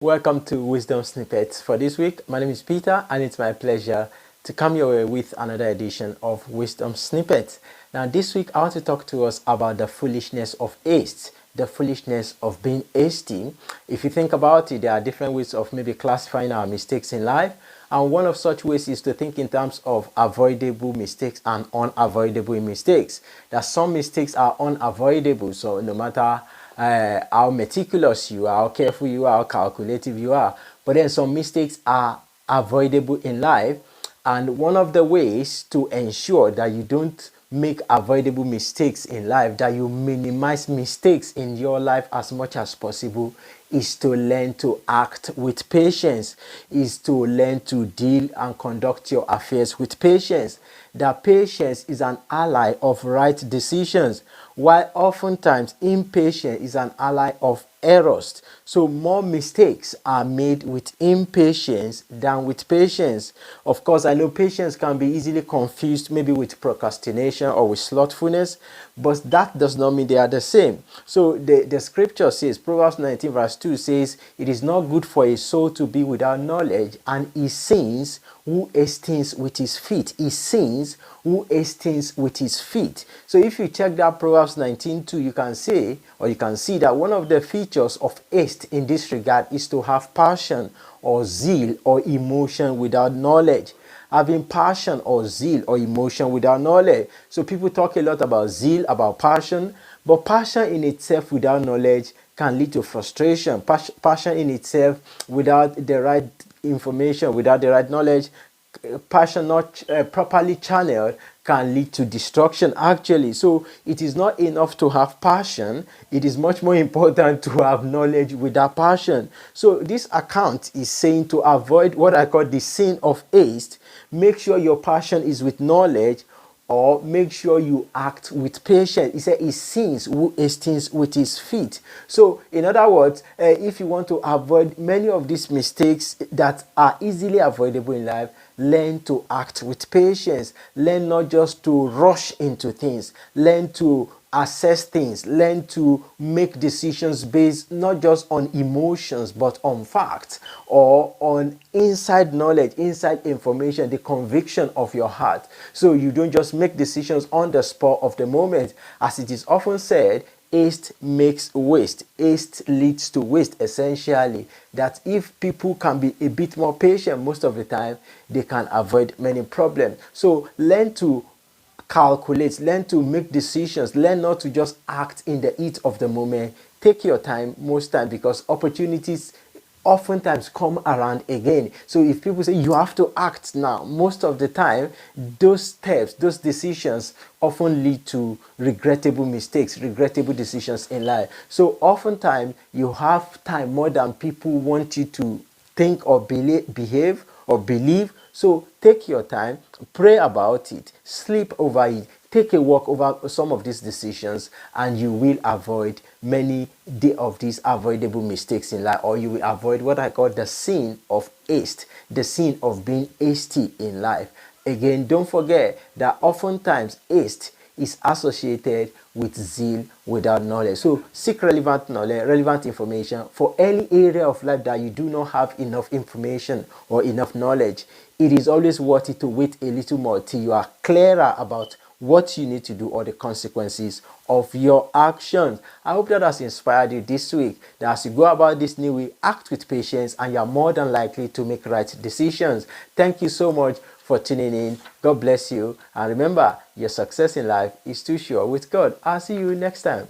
Welcome to Wisdom Snippets. For this week, my name is Peter, and it's my pleasure to come your way with another edition of Wisdom Snippets. Now, this week, I want to talk to us about the foolishness of haste, the foolishness of being hasty. If you think about it, there are different ways of maybe classifying our mistakes in life. And one of such ways is to think in terms of avoidable mistakes and unavoidable mistakes. That some mistakes are unavoidable, so no matter how meticulous you are, how careful you are, how calculative you are. But then some mistakes are avoidable in life. And one of the ways to ensure that you don't make avoidable mistakes in life, that you minimize mistakes in your life as much as possible, is to learn to act with patience, is to learn to deal and conduct your affairs with patience. That patience is an ally of right decisions, while oftentimes impatience is an ally of errors. So more mistakes are made with impatience than with patience. Of course, I know patience can be easily confused maybe with procrastination or with slothfulness, but that does not mean they are the same. So the scripture says, Proverbs 19 verse 2 says, "It is not good for a soul to be without knowledge, and he sins who hastens with his feet." He sins who hastens with his feet. So if you check that Proverbs 19:2, you can say, or you can see that one of the features of haste in this regard is to have passion or zeal or emotion without knowledge. Having passion or zeal or emotion without knowledge. So people talk a lot about zeal, about passion, but passion in itself without knowledge can lead to frustration. Passion in itself without the right information, without the right knowledge, passion not properly channeled, can lead to destruction actually. So it is not enough to have passion, it is much more important to have knowledge with that passion. So this account is saying to avoid what I call the sin of haste, make sure your passion is with knowledge, or make sure you act with patience. He said he sins who hastens with his feet. So in other words, if you want to avoid many of these mistakes that are easily avoidable in life, learn to act with patience. Learn not just to rush into things. Learn to assess things. Learn to make decisions based not just on emotions but on facts, or on inside knowledge, inside information, the conviction of your heart. So you don't just make decisions on the spur of the moment. As it is often said, haste makes waste. Haste leads to waste, essentially. That if people can be a bit more patient most of the time, they can avoid many problems. So learn to calculate, learn to make decisions, learn not to just act in the heat of the moment. Take your time most times, because opportunities oftentimes come around again. So if people say you have to act now, most of the time those steps, those decisions often lead to regrettable mistakes, regrettable decisions in life. So oftentimes you have time more than people want you to think or behave or believe. So take your time, pray about it, sleep over it, take a walk over some of these decisions, and you will avoid many of these avoidable mistakes in life, or you will avoid what I call the sin of haste, the sin of being hasty in life. Again, don't forget that oftentimes haste is associated with zeal without knowledge. So seek relevant knowledge, relevant information for any area of life that you do not have enough information or enough knowledge. It is always worth it to wait a little more till you are clearer about what you need to do or the consequences of your actions. I hope that has inspired you this week, that as you go about this new week, act with patience and you are more than likely to make right decisions. Thank you so much for tuning in. God bless you. And remember, your success in life is too sure with God. I'll see you next time.